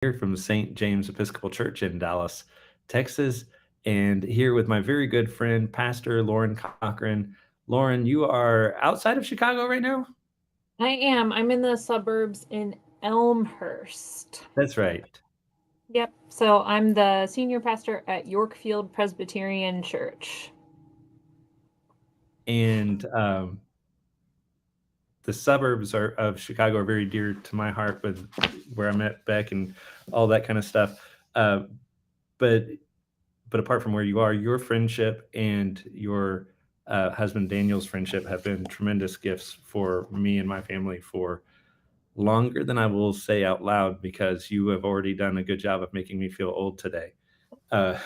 here from St. James Episcopal Church in Dallas, Texas, and here with my very good friend, Pastor Lauren Cochran. Lauren, you are outside of Chicago right now? I am. I'm in the suburbs in Elmhurst. That's right. Yep. So I'm the senior pastor at Yorkfield Presbyterian Church. And the suburbs of Chicago are very dear to my heart with where I met Beck and all that kind of stuff. Uh, but apart from where you are, your friendship and your husband Daniel's friendship have been tremendous gifts for me and my family for longer than I will say out loud because you have already done a good job of making me feel old today. Uh,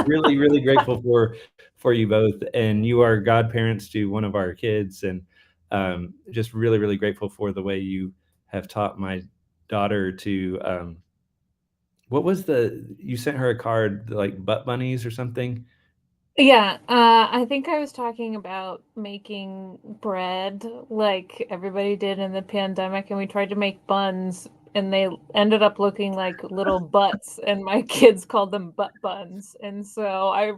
really, really grateful for you both, and you are godparents to one of our kids, and just really, really grateful for the way you have taught my daughter to. What was the you sent her a card like butt bunnies or something? Yeah, I think I was talking about making bread like everybody did in the pandemic, and we tried to make buns, and they ended up looking like little butts, and my kids called them butt buns. And so I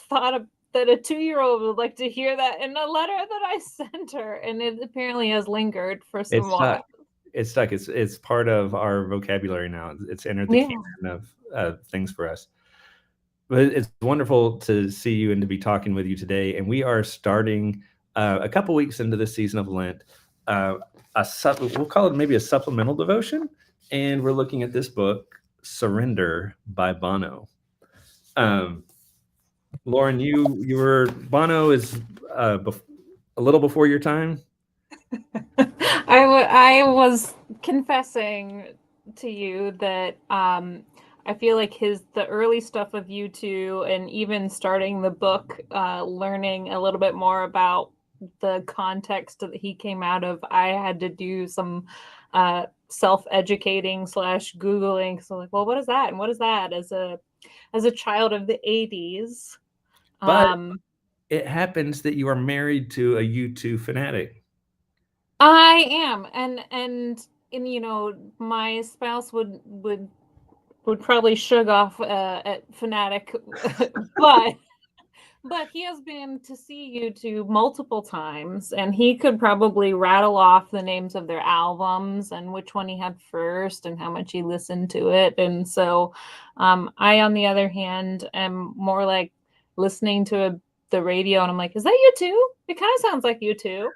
thought that a 2-year-old would like to hear that in a letter that I sent her, and it apparently has lingered for some It's stuck. while. It's stuck. It's part of our vocabulary now. It's entered the Yeah. canon of things for us. But it's wonderful to see you and to be talking with you today. And we are starting a couple weeks into this season of Lent. Uh, we'll call it maybe a supplemental devotion, and we're looking at this book, Surrender by Bono. Um, Lauren, you were Bono is a little before your time. I was confessing to you that I feel like the early stuff of U2 and even starting the book, learning a little bit more about the context that he came out of, I had to do some self-educating slash Googling. So like, well, what is that? And what is that as a child of the 80s? But Um, it happens that you are married to a U2 fanatic. I am, and my spouse would probably shug off at fanatic, but he has been to see you two multiple times, and he could probably rattle off the names of their albums and which one he had first and how much he listened to it. And so, I, on the other hand, am more like listening to the radio, and I'm like, "Is that you too? It kind of sounds like you too."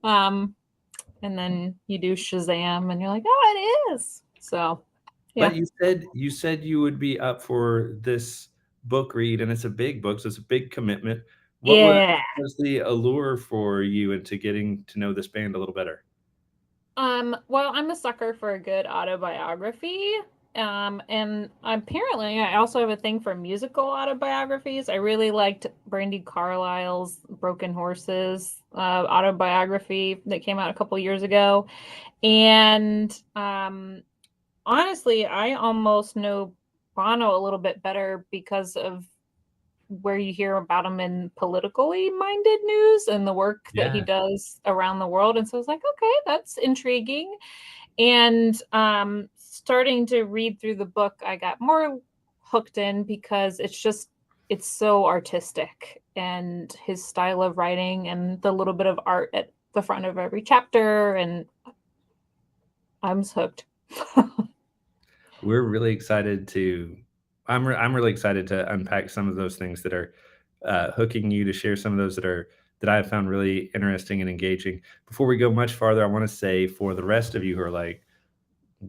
Um, and then you do Shazam, and you're like, "Oh, it is." So, yeah. But you said you would be up for this book read, and it's a big book, so it's a big commitment. What Yeah. was the allure for you into getting to know this band a little better? Well, I'm a sucker for a good autobiography. And apparently I also have a thing for musical autobiographies. I really liked Brandy Carlisle's Broken Horses autobiography that came out a couple years ago. And honestly, I almost know Bono a little bit better because of where you hear about him in politically minded news and the work that he Yeah. does around the world. And so I was like, okay, that's intriguing. And starting to read through the book, I got more hooked in because it's so artistic, and his style of writing and the little bit of art at the front of every chapter, and I'm hooked. We're really excited to I'm really excited to unpack some of those things that are, hooking you, to share some of those that I have found really interesting and engaging. Before we go much farther, I wanna say for the rest of you who are like,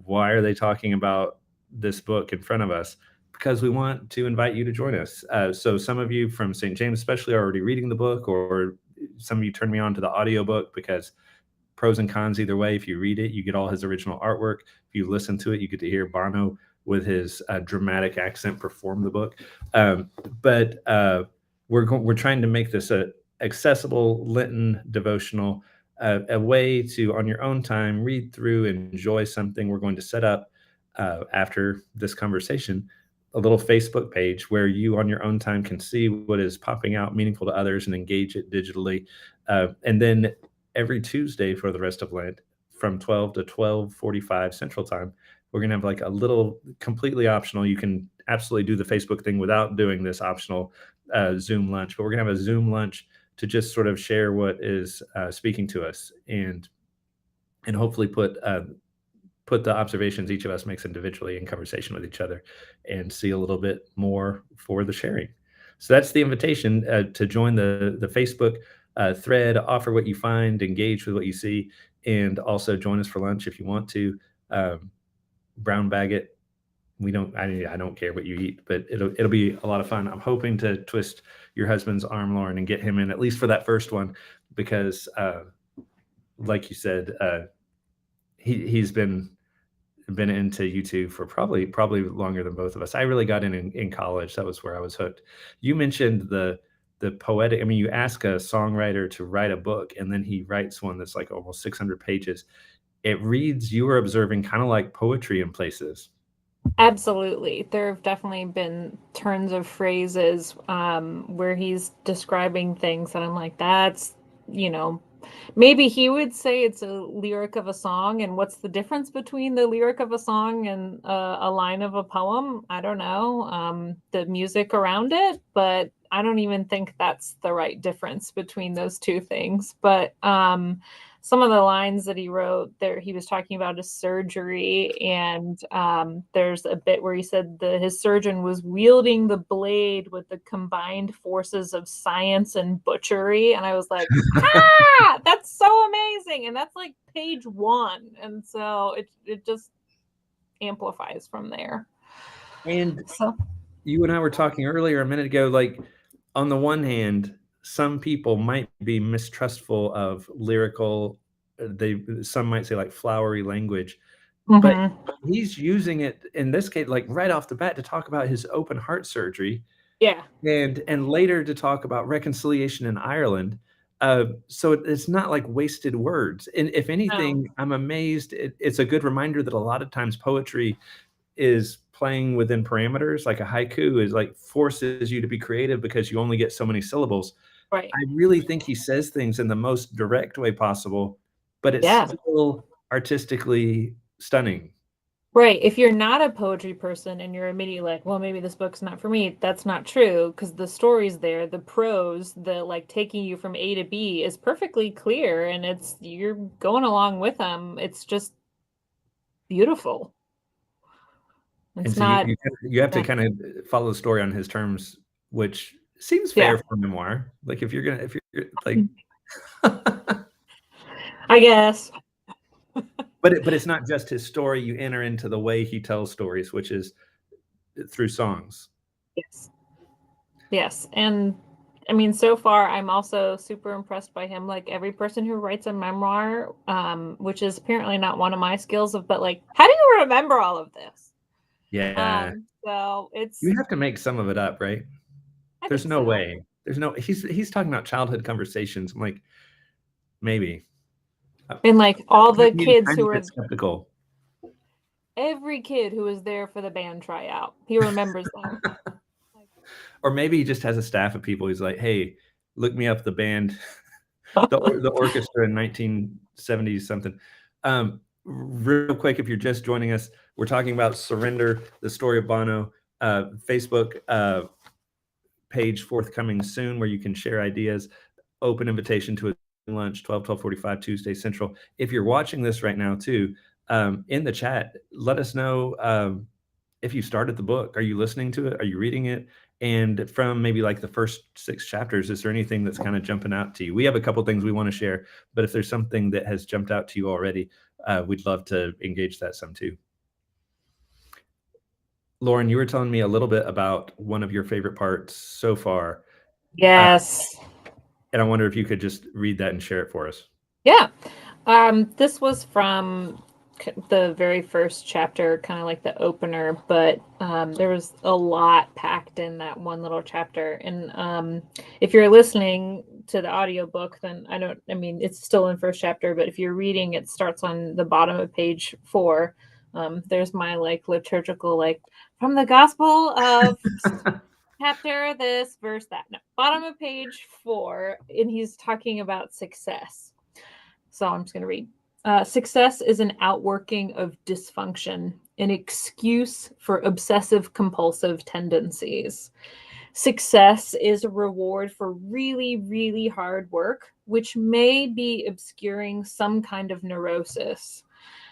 why are they talking about this book in front of us? Because we want to invite you to join us. So some of you from St. James, especially, are already reading the book, or some of you turned me on to the audiobook because pros and cons either way. If you read it, you get all his original artwork. If you listen to it, you get to hear Bono with his dramatic accent perform the book. Um, but we're trying to make this a accessible Lenten devotional, a way to, on your own time, read through and enjoy something. We're going to set up after this conversation a little Facebook page where you, on your own time, can see what is popping out meaningful to others and engage it digitally. And then every Tuesday for the rest of Lent, from 12 to 12:45 Central Time, We're going to have like a little completely optional. You can absolutely do the Facebook thing without doing this optional Zoom lunch, but we're going to have a Zoom lunch to just sort of share what is speaking to us, and hopefully put the observations each of us makes individually in conversation with each other, and see a little bit more for the sharing. So that's the invitation to join the Facebook thread, offer what you find, engage with what you see, and also join us for lunch if you want to. Um, Brown bag it. We don't. I don't care what you eat, but it'll be a lot of fun. I'm hoping to twist your husband's arm, Lauren, and get him in at least for that first one, because like you said, he's been into YouTube for probably longer than both of us. I really got in college. That was where I was hooked. You mentioned the poetic. I mean, you ask a songwriter to write a book, and then he writes one that's like almost 600 pages. It reads, you are observing, kind of like poetry in places. Absolutely. There have definitely been turns of phrases where he's describing things that I'm like, that's, you know, maybe he would say it's a lyric of a song, and what's the difference between the lyric of a song and a line of a poem? I don't know. The music around it, but I don't even think that's the right difference between those two things. But some of the lines that he wrote there, he was talking about his surgery, and there's a bit where he said his surgeon was wielding the blade with the combined forces of science and butchery, and I was like, ah, that's so amazing, and that's like page 1, and so it just amplifies from there. And So you and I were talking earlier a minute ago, like, on the one hand, some people might be mistrustful of lyrical, some might say like flowery language, but mhm. he's using it in this case, like right off the bat, to talk about his open heart surgery, Yeah. and later to talk about reconciliation in Ireland. So it's not like wasted words. And if No. anything, I'm amazed. It's a good reminder that a lot of times poetry is playing within parameters. Like a haiku is like forces you to be creative because you only get so many syllables. Right. I really think he says things in the most direct way possible, but it's Yeah. still artistically stunning. Right. If you're not a poetry person and you're immediately like, well, maybe this book's not for me, that's not true, because the story's there, the prose, the like taking you from A to B is perfectly clear, and it's you're going along with them. It's just beautiful. And It's so you not, you have to yeah. kind of follow the story on his terms, which seems Yeah. fair for memoir. Like if you're like, I guess. but it's not just his story. You enter into the way he tells stories, which is through songs. Yes. Yes. And I mean, so far, I'm also super impressed by him. Like every person who writes a memoir, which is apparently not one of my skills of, but like, how do you remember all of this? Yeah, So you it's, have to make some of it up, right? I There's think no so. way. There's no. He's talking about childhood conversations. I'm like, maybe. And like all I'm the being a kids tiny who bit were, skeptical. every kid who was there for the band tryout, he remembers them. Or maybe he just has a staff of people. He's like, hey, look me up the band, the orchestra in 1970s something. Real quick, if you're just joining us, we're talking about Surrender, the story of Bono. Facebook page forthcoming soon where you can share ideas. Open invitation to a lunch, 12:45 Tuesday Central. If you're watching this right now too, in the chat, let us know if you started the book. Are you listening to it? Are you reading it? And from maybe like the first 6 chapters, is there anything that's kind of jumping out to you? We have a couple things we want to share, but if there's something that has jumped out to you already, we'd love to engage that some too. Lauren, you were telling me a little bit about one of your favorite parts so far, Yes. and I wonder if you could just read that and share it for us. Yeah. This was from the very first chapter, kind of like the opener, but there was a lot packed in that one little chapter. And if you're listening to the audiobook, then I mean, it's still in first chapter, but if you're reading, it starts on the bottom of page 4. There's my like liturgical, like from the Gospel of chapter this, verse that. No, bottom of page 4, and he's talking about success. So I'm just going to read. Success is an outworking of dysfunction. an excuse for obsessive compulsive tendencies. Success is a reward for really, really hard work, which may be obscuring some kind of neurosis.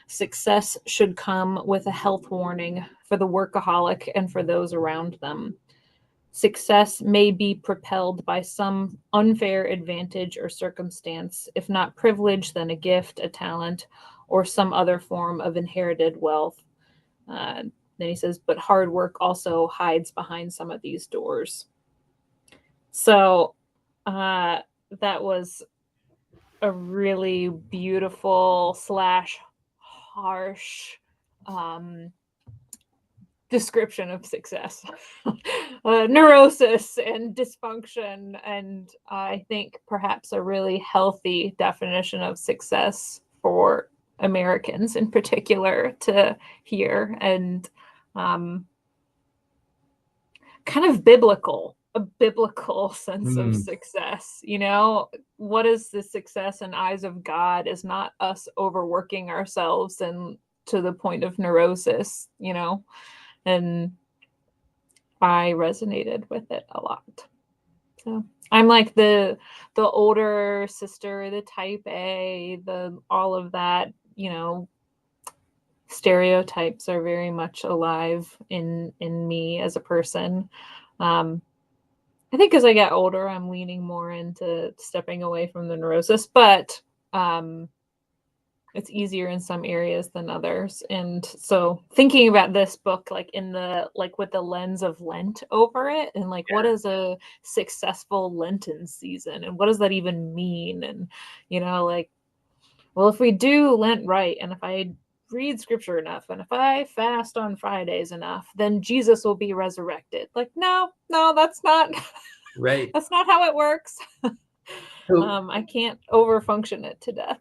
Success should come with a health warning for the workaholic and for those around them. Success may be propelled by some unfair advantage or circumstance, if not privilege, then a gift, a talent, or some other form of inherited wealth. Then he says, but hard work also hides behind some of these doors. So that was a really beautiful slash harsh description of success. Neurosis and dysfunction, and I think perhaps a really healthy definition of success for Americans in particular to hear, and kind of a biblical sense of Mm, success. What is the success in eyes of God is not us overworking ourselves and to the point of neurosis, and I resonated with it a lot. So I'm like the older sister, the type A, the all of that, stereotypes are very much alive in me as a person. I think as I get older, I'm leaning more into stepping away from the neurosis, but it's easier in some areas than others. And so thinking about this book, like with the lens of Lent over it, and like what yeah, is a successful Lenten season, and what does that even mean? And like, well, if we do Lent right, and if I read scripture enough, and if I fast on Fridays enough, then Jesus will be resurrected. Like, no, that's not right. that's not how it works. So I can't overfunction it to death.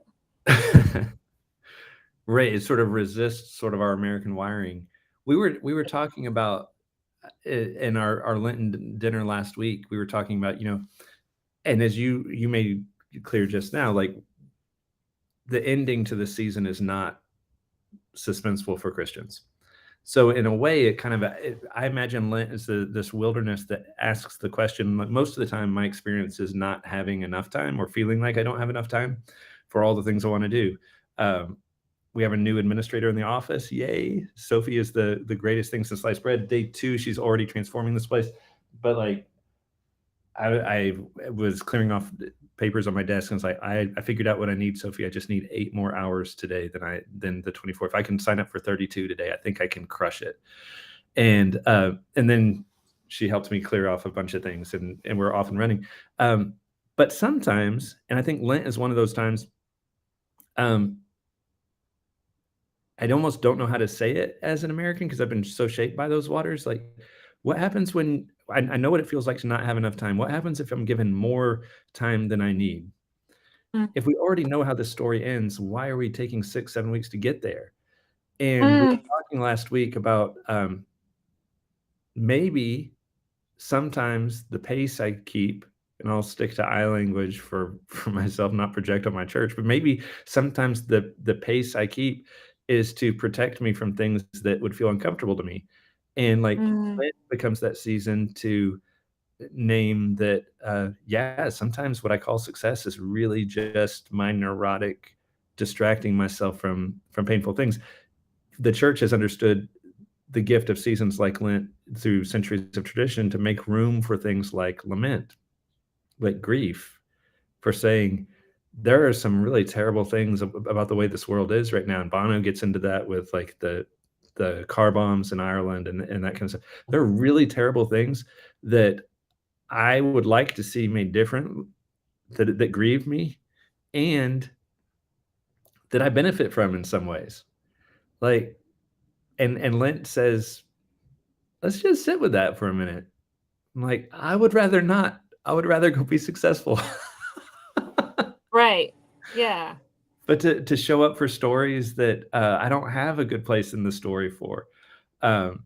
right, it sort of resists sort of our American wiring. We were talking about, in our Lenten dinner last week, we were talking about, and as you made clear just now, like, the ending to the season is not suspenseful for Christians. So in a way, it kind of I imagine Lent is this wilderness that asks the question. Most of the time, my experience is not having enough time or feeling like I don't have enough time for all the things I want to do. Um, we have a new administrator in the office. Yay! Sophie is the greatest thing since sliced bread. Day two, she's already transforming this place. But like I was clearing off papers on my desk and was like, I figured out what I need, Sophie. I just need 8 more hours today than the 24. If I can sign up for 32 today, I think I can crush it. And then she helped me clear off a bunch of things, and we're off and running. But sometimes, and I think Lent is one of those times, um, I almost don't know how to say it as an American because I've been so shaped by those waters. Like, what happens when I know what it feels like to not have enough time? What happens if I'm given more time than I need? Mm. If we already know how this story ends, why are we taking 6, 7 weeks to get there? And we Mm. were talking last week about maybe sometimes the pace I keep, and I'll stick to I language for myself, not project on my church, but maybe sometimes the pace I keep is to protect me from things that would feel uncomfortable to me. And like Mm. Lent becomes that season to name that yeah, sometimes what I call success is really just my neurotic distracting myself from painful things. The church has understood the gift of seasons like Lent through centuries of tradition to make room for things like lament, like grief, for saying there are some really terrible things about the way this world is right now. And Bono gets into that with like the car bombs in Ireland and that kind of stuff. There are really terrible things that I would like to see made different, that grieve me and that I benefit from in some ways. Like, and Lent says, let's just sit with that for a minute. I'm like, I would rather not. I would rather go be successful. Right. Yeah. But to show up for stories that I don't have a good place in the story for. Um,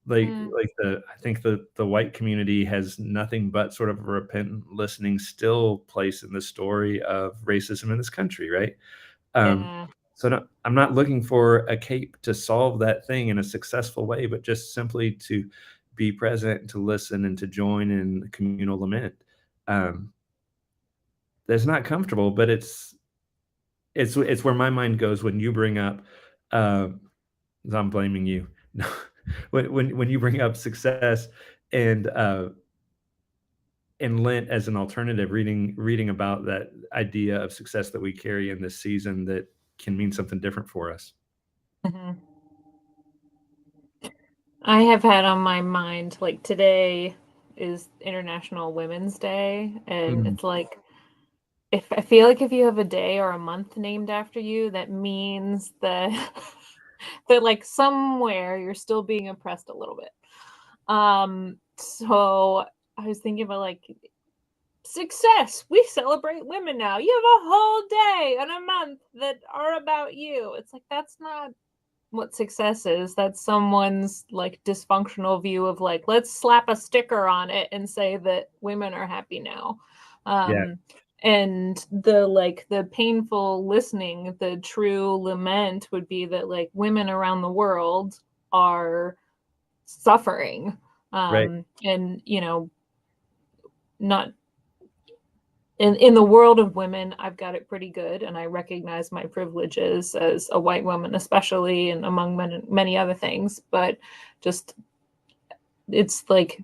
Mm. like I think the white community has nothing but sort of a repentant listening still place in the story of racism in this country, right? Um, Yeah. So no, I'm not looking for a cape to solve that thing in a successful way, but just simply to be present, to listen, and to join in the communal lament. Um, that's not comfortable, but it's where my mind goes when you bring up, uh, I'm blaming you. No, when you bring up success and and Lent as an alternative, reading about that idea of success that we carry in this season that can mean something different for us. Mhm. I have had on my mind, like, today is International Women's Day, and Mm, it's like, if I feel like if you have a day or a month named after you, that means that that, like, somewhere you're still being oppressed a little bit. So I was thinking about, like, success. We celebrate women now. You have a whole day and a month that are about you. It's like, that's not what success is. That's someone's, like, dysfunctional view of, like, let's slap a sticker on it and say that women are happy now. yeah, Um, and the painful listening, the true lament would be that, like, women around the world are suffering. right. And not in the world of women, I've got it pretty good, and I recognize my privileges as a white woman, especially, and among many other things. But just, it's like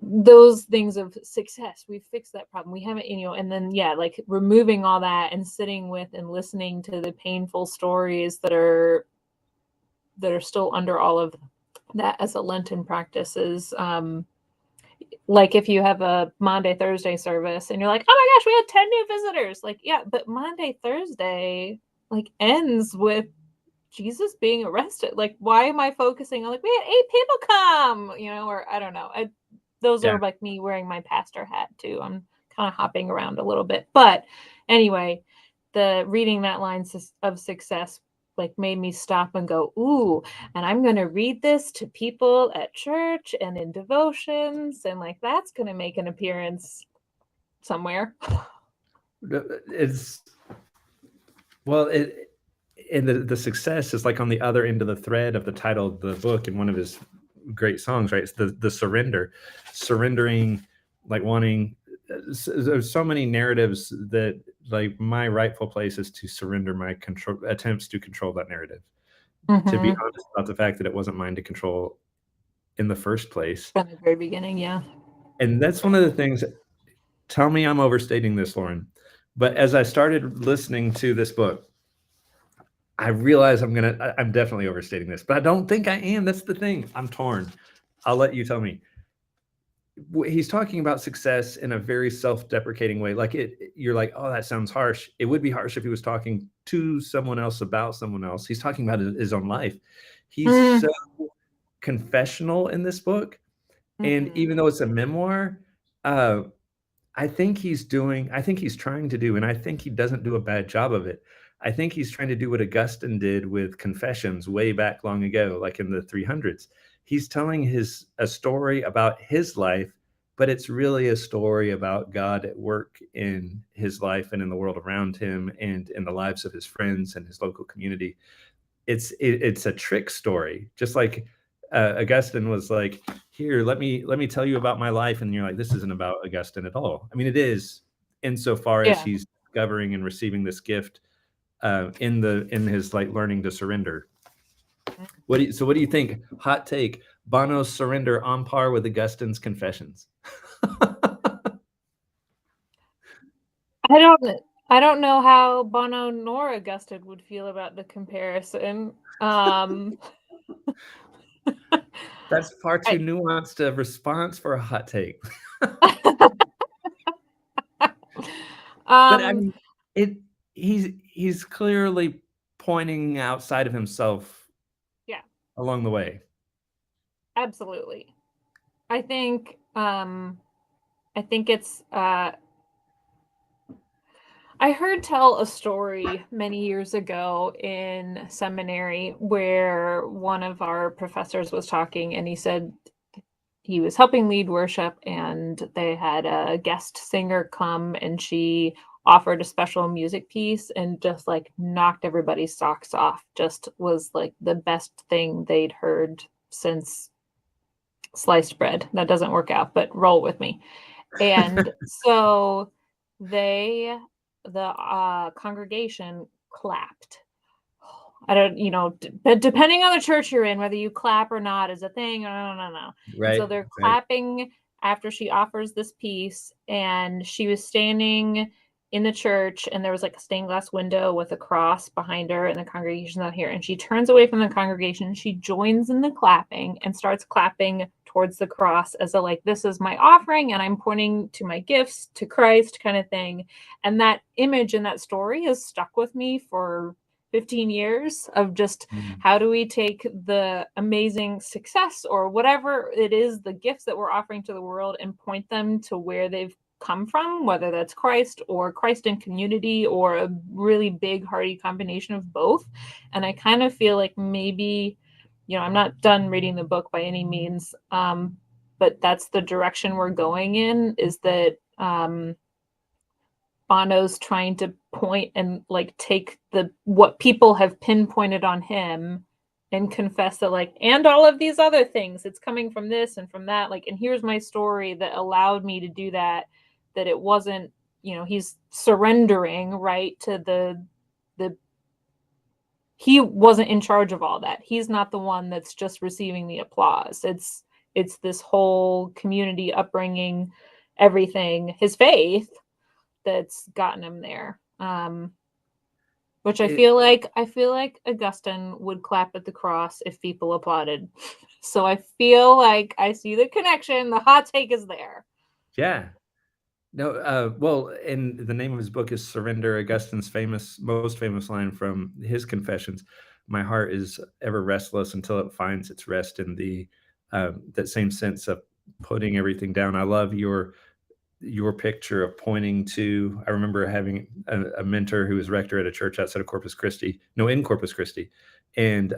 those things of success. We've fixed that problem. We haven't, and then, yeah, like, removing all that and sitting with and listening to the painful stories that are still under all of that as a Lenten practice is, like, if you have a Monday, Thursday service and you're like, oh my gosh, we had 10 new visitors. Like, yeah, but Monday, Thursday, like, ends with Jesus being arrested. Like, why am I focusing on, like, we had 8 people come, or I don't know. Those Yeah. are like me wearing my pastor hat too. I'm kind of hopping around a little bit. But anyway, the reading that line of success, like, made me stop and go, ooh, and I'm going to read this to people at church and in devotions, and, like, that's going to make an appearance somewhere. It's well, it and the success is like on the other end of the thread of the title of the book in one of his great songs, right? It's the surrender, surrendering, like wanting. There's so many narratives that, like, my rightful place is to surrender my control attempts to control that narrative. To be Mm-hmm. honest about the fact that it wasn't mine to control in the first place, From the very beginning, yeah. and that's one of the things. Tell me I'm overstating this, Lauren, but as I started listening to this book, I realize I'm definitely overstating this, but I don't think I am. That's the thing. I'm torn. I'll let you tell me. He's talking about success in a very self-deprecating way. Like, you're like, oh, that sounds harsh. It would be harsh if he was talking to someone else about someone else. He's talking about his own life. He's so confessional in this book, and Mm-hmm. even though it's a memoir, uh, I think he's trying to do, and I think he doesn't do a bad job of it. I think he's trying to do what Augustine did with Confessions way back long ago, like in the 300s. He's telling a story about his life, but it's really a story about God at work in his life and in the world around him and in the lives of his friends and his local community. It's a trick story, just like Augustine was like, "Here, let me tell you about my life," and you're like, "This isn't about Augustine at all." I mean, it is insofar as Yeah. he's discovering and receiving this gift in his, like, learning to surrender. What do you think? Hot take: Bono's surrender on par with Augustine's Confessions. I don't I don't know how Bono nor Augustine would feel about the comparison. That's far too I nuanced a response for a hot take. But I um, mean, it he's clearly pointing outside of himself yeah, along the way. absolutely. I think, I think it's, I heard tell a story many years ago in seminary where one of our professors was talking, and he said he was helping lead worship, and they had a guest singer come, and she offered a special music piece and just like knocked everybody's socks off. Just was like the best thing they'd heard since sliced bread. That doesn't work out, but roll with me. And so they, the congregation clapped. I don't, but depending on the church you're in, whether you clap or not is a thing. No. And so Right, they're right. clapping after she offers this piece, and she was standing in the church, and there was like a stained glass window with a cross behind her, and the congregation's not here. And she turns away from the congregation. She joins in the clapping and starts clapping towards the cross as a like, this is my offering, and I'm pointing to my gifts to Christ kind of thing. And that image and that story has stuck with me for 15 years of just Mm. how do we take the amazing success or whatever it is, the gifts that we're offering to the world, and point them to where they've come from, whether that's Christ or Christ in community or a really big hearty combination of both. And I kind of feel like maybe, I'm not done reading the book by any means, but that's the direction we're going in, is that Bono's trying to point and like take what people have pinpointed on him and confess that like, and all of these other things, it's coming from this and from that, like, and here's my story that allowed me to do that, that it wasn't, he's surrendering, right, to the he wasn't in charge of all that. He's not the one that's just receiving the applause. It's this whole community upbringing, everything, his faith that's gotten him there. Which It I feel like Augustine would clap at the cross if people applauded. So I feel like I see the connection. The hot take is there. Yeah. No, well, and the name of his book is Surrender, Augustine's most famous line from his Confessions. My heart is ever restless until it finds its rest in thee. That same sense of putting everything down. I love your picture of pointing to. I remember having a mentor who was rector at a church outside of Corpus Christi, no, in Corpus Christi, and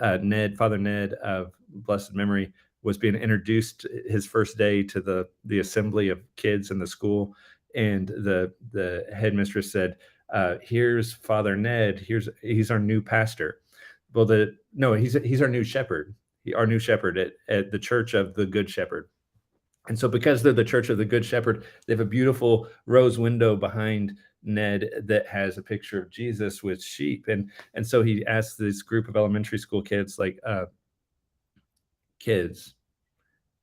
Father Ned of blessed memory, was being introduced his first day to the assembly of kids in the school, and the headmistress said, "Here's Father Ned. He's our new pastor." Well, the no, he's our new shepherd. Our new shepherd at the Church of the Good Shepherd. And so, because they're the Church of the Good Shepherd, they have a beautiful rose window behind Ned that has a picture of Jesus with sheep. And so he asked this group of elementary school kids, like, kids,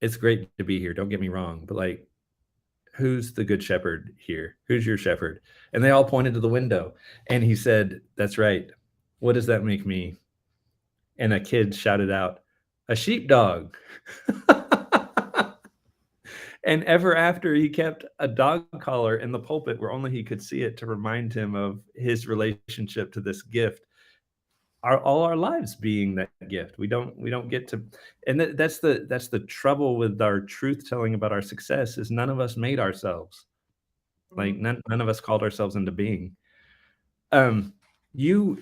it's great to be here. Don't get me wrong, but like, who's the good shepherd here? Who's your shepherd? And they all pointed to the window. And he said, "That's right. What does that make me?" And a kid shouted out, "A sheepdog." And ever after, he kept a dog collar in the pulpit where only he could see it, to remind him of his relationship to this gift. All our lives being that gift. We don't get to, and that's the trouble with our truth telling about our success, is none of us made ourselves. Like, Mhm. none of us called ourselves into being. Um, you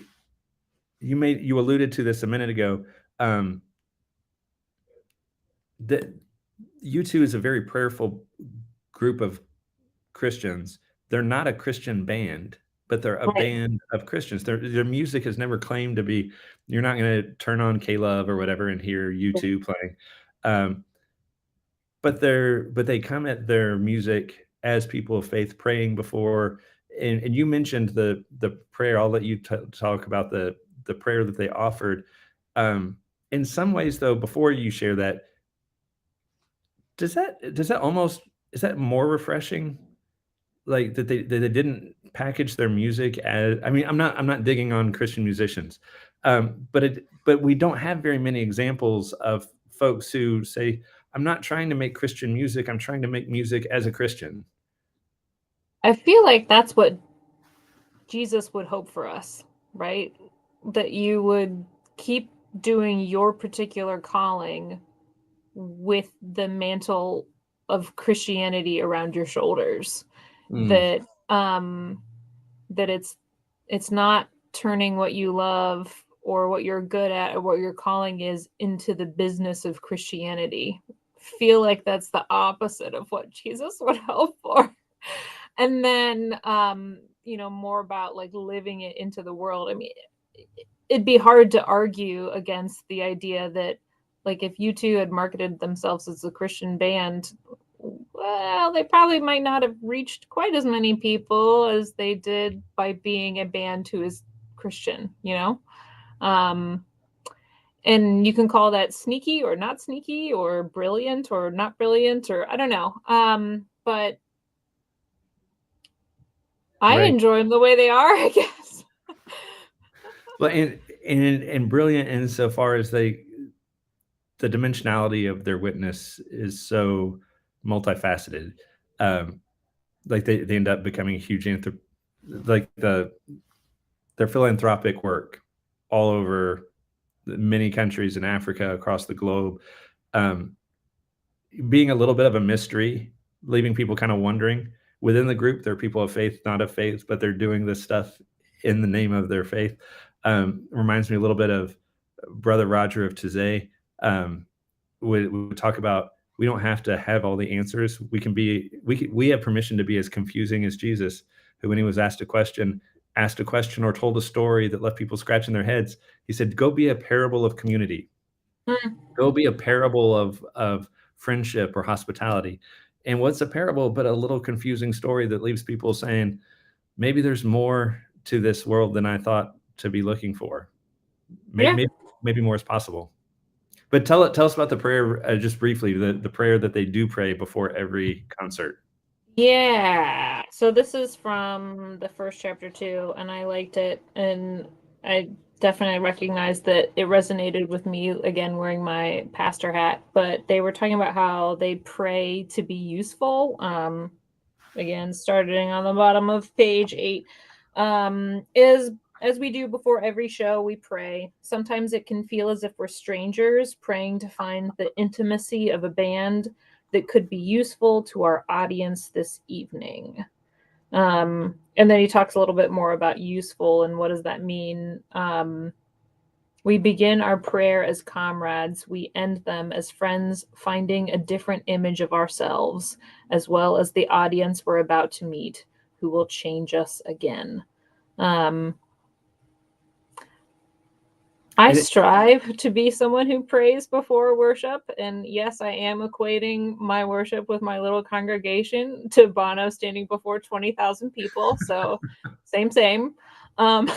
you alluded to this a minute ago. Um, that U2 is a very prayerful group of Christians. They're not a Christian band, but they're a Right. band of Christians. Their music has never claimed to be. You're not gonna turn on K-Love or whatever and hear U2 playing. Um, but they come at their music as people of faith praying before, and you mentioned the prayer. I'll let you talk about the prayer that they offered. Um, in some ways, though, before you share that, does that almost, is that more refreshing? Like, that they didn't package their music as, I mean, I'm not digging on Christian musicians, but we don't have very many examples of folks who say, "I'm not trying to make Christian music, I'm trying to make music as a Christian." I feel like that's what Jesus would hope for us, right? That you would keep doing your particular calling with the mantle of Christianity around your shoulders. Mm, That that it's not turning what you love or what you're good at or what your calling is into the business of Christianity. Feel like that's the opposite of what Jesus would hope for. And then more about like living it into the world. I mean, it'd be hard to argue against the idea that like if U2 had marketed themselves as a Christian band, well, they probably might not have reached quite as many people as they did by being a band who is Christian. Um, and you can call that sneaky or not sneaky or brilliant or not brilliant, or I don't know. But I Right. enjoy them the way they are, I guess. Well, and brilliant insofar as the dimensionality of their witness is so multifaceted. Um, like they end up becoming a huge like their philanthropic work all over many countries in Africa, across the globe, um, being a little bit of a mystery, leaving people kind of wondering. Within the group, there are people of faith, not of faith, but they're doing this stuff in the name of their faith. Reminds me a little bit of Brother Roger of Taizé. Um, we talk about we don't have to have all the answers. We have permission to be as confusing as Jesus, who when he was asked a question or told a story that left people scratching their heads, he said, "Go be a parable of community. Mm, Go be a parable of friendship or hospitality." And what's a parable but a little confusing story that leaves people saying, maybe there's more to this world than I thought to be looking for. yeah. Maybe more is possible. But tell us about the prayer, just briefly, the prayer that they do pray before every concert. Yeah. So this is from the first chapter too, and I liked it, and I definitely recognized that it resonated with me again wearing my pastor hat. But they were talking about how they pray to be useful. Again, starting on the bottom of page 8, is as we do before every show, we pray. Sometimes it can feel as if we're strangers praying to find the intimacy of a band that could be useful to our audience this evening. And then he talks a little bit more about useful and what does that mean. We begin our prayer as comrades. We end them as friends, finding a different image of ourselves, as well as the audience we're about to meet, who will change us again. Um, I And it, strive to be someone who prays before worship. And yes, I am equating my worship with my little congregation to Bono standing before 20,000 people. So, same, same. Um,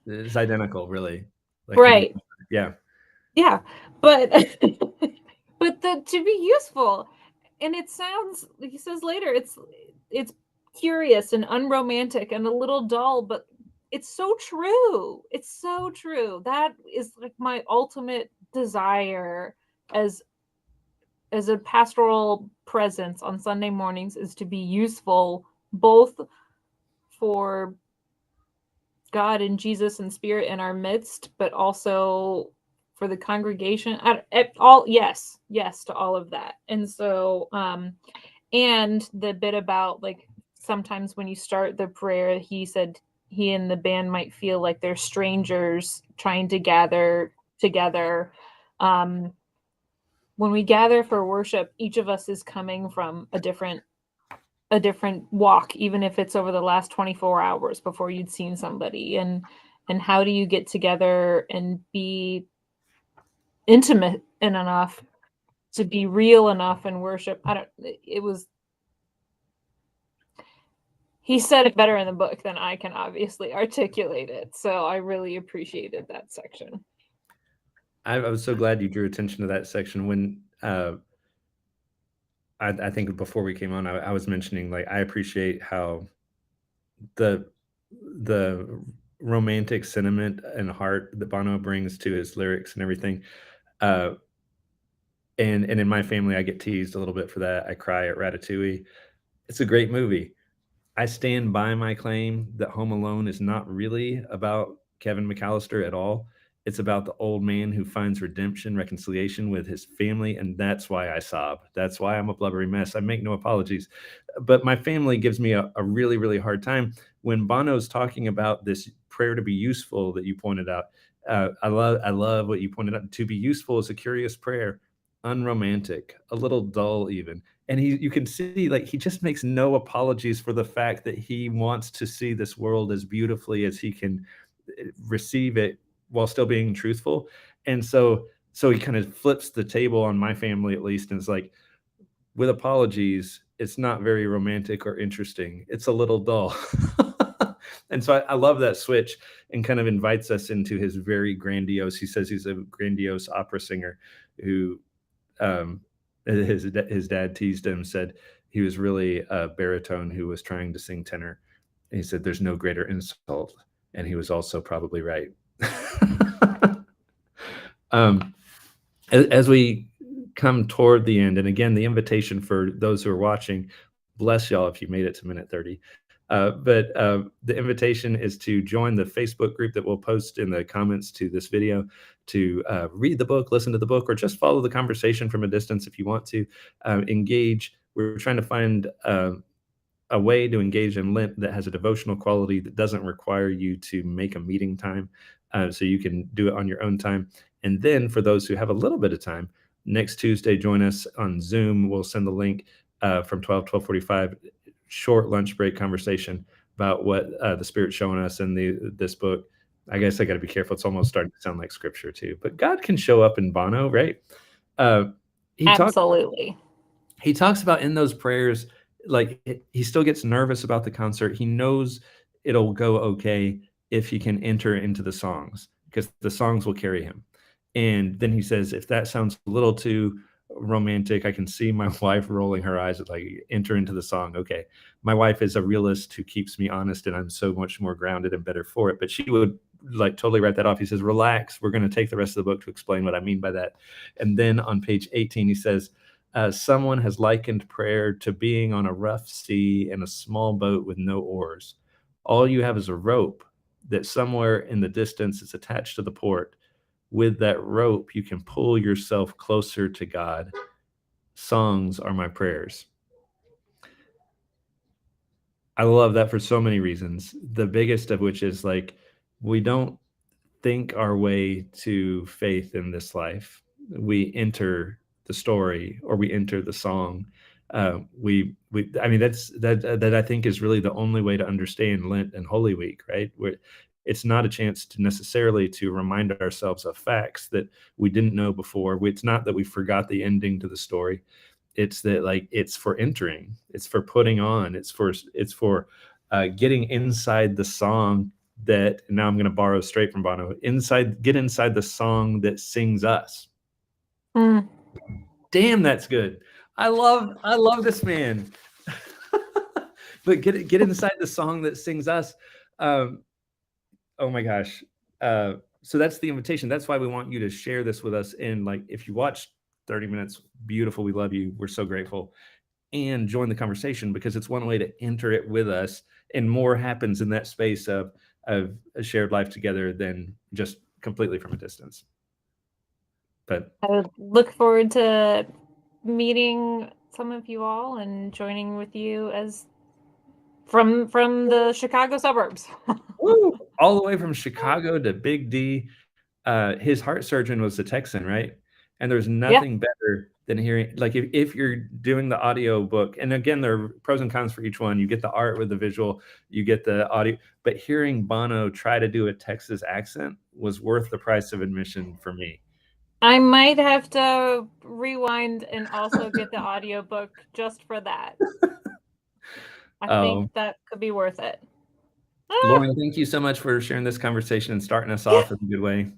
it's identical, really. Like could be, right. yeah. Yeah. But but to be useful, and it sounds like he says later, it's curious and unromantic and a little dull, but it's so true. It's so true. That is like my ultimate desire as a pastoral presence on Sunday mornings, is to be useful both for God and Jesus and Spirit in our midst, but also for the congregation. Yes to all of that. And so, and the bit about like sometimes when you start the prayer, he said he and the band might feel like they're strangers trying to gather together. Um, when we gather for worship, each of us is coming from a different walk, even if it's over the last 24 hours before you'd seen somebody. And how do you get together and be intimate enough to be real enough in worship? I don't it was He said it better in the book than I can obviously articulate it, so I really appreciated that section. I was so glad you drew attention to that section when I think before we came on, I was mentioning like I appreciate how the the romantic sentiment and heart that Bono brings to his lyrics and everything. Uh, and in my family, I get teased a little bit for that. I cry at Ratatouille. It's a great movie. I stand by my claim that Home Alone is not really about Kevin McAllister at all. It's about the old man who finds redemption, reconciliation with his family, and that's why I sob. That's why I'm a blubbery mess. I make no apologies. But my family gives me a really, really hard time when Bono's talking about this prayer to be useful that you pointed out. I love what you pointed out. To be useful is a curious prayer. unromantic, a little dull even. And you can see like he just makes no apologies for the fact that he wants to see this world as beautifully as he can receive it while still being truthful. And so he kind of flips the table on my family at least and it's like with apologies, it's not very romantic or interesting. It's a little dull. And so I love that switch and kind of invites us into his very grandiose. He says he's a grandiose opera singer who um, his dad teased him, said he was really a baritone who was trying to sing tenor. And he said there's no greater insult, and he was also probably right. um, as we come toward the end, and again, the invitation for those who are watching, bless y'all if you made it to minute 30. But the invitation is to join the Facebook group that we'll post in the comments to this video to read the book, listen to the book, or just follow the conversation from a distance if you want to engage. We're trying to find a way to engage in Lent that has a devotional quality that doesn't require you to make a meeting time. So you can do it on your own time. And then for those who have a little bit of time, next Tuesday, join us on Zoom. We'll send the link from 12:45, short lunch break conversation about what the Spirit's showing us in this book. I guess I got to be careful. It's almost starting to sound like scripture too. But God can show up in Bono, right? Uh, he talks Absolutely. he talks about in those prayers, like he still gets nervous about the concert. He knows it'll go okay if he can enter into the songs because the songs will carry him. And then he says, if that sounds a little too romantic, I can see my wife rolling her eyes at like enter into the song. Okay. My wife is a realist who keeps me honest and I'm so much more grounded and better for it. But she would like totally write that off. He says, relax. We're going to take the rest of the book to explain what I mean by that. And then on page 18, he says, someone has likened prayer to being on a rough sea in a small boat with no oars. All you have is a rope that somewhere in the distance is attached to the port. With that rope, you can pull yourself closer to God. Songs are my prayers. I love that for so many reasons. The biggest of which is like, we don't think our way to faith in this life. We enter the story or we enter the song. I mean, that I think is really the only way to understand Lent and Holy Week, right? Where it's not a chance to necessarily to remind ourselves of facts that we didn't know before. It's not that we forgot the ending to the story. It's that like it's for entering, it's for putting on, it's for getting inside the song that now I'm going to borrow straight from Bono. Get inside the song that sings us. Mm. Damn, that's good. I love this man. But get inside the song that sings us. Um, oh my gosh. So that's the invitation. That's why we want you to share this with us. And like, if you watch 30 minutes, beautiful. We love you. We're so grateful. And join the conversation because it's one way to enter it with us. And more happens in that space of a shared life together than just completely from a distance. But I would look forward to meeting some of you all and joining with you as from the Chicago suburbs. woo, all the way from Chicago to Big D. His heart surgeon was a Texan, right? And there's Yeah. nothing better than hearing, like, if you're doing the audio book, and again, there are pros and cons for each one. You get the art with the visual, you get the audio, but hearing Bono try to do a Texas accent was worth the price of admission for me. I might have to rewind and also get the audiobook just for that. I think Oh, that could be worth it. Ah, Lauren, thank you so much for sharing this conversation and starting us yeah. off in a good way.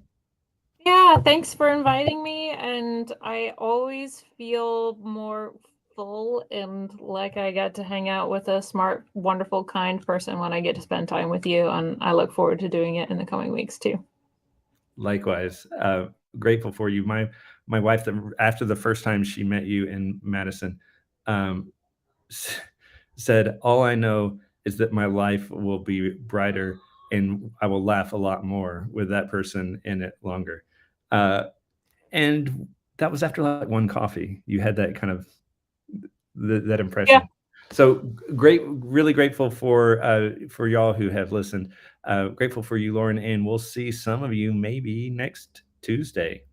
Yeah, thanks for inviting me. And I always feel more full and like I get to hang out with a smart, wonderful, kind person when I get to spend time with you. And I look forward to doing it in the coming weeks too. Likewise, grateful for you. My wife, after the first time she met you in Madison, um, said, "All I know is that my life will be brighter, and I will laugh a lot more with that person in it longer." Uh, and that was after like one coffee. You had that kind of that Yeah. impression. So great, really grateful for y'all who have listened. Grateful for you, Lauren, and we'll see some of you maybe next Tuesday.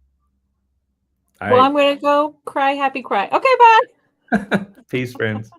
All Well, right. I'm gonna go cry, happy cry. Okay, bye. Peace, friends.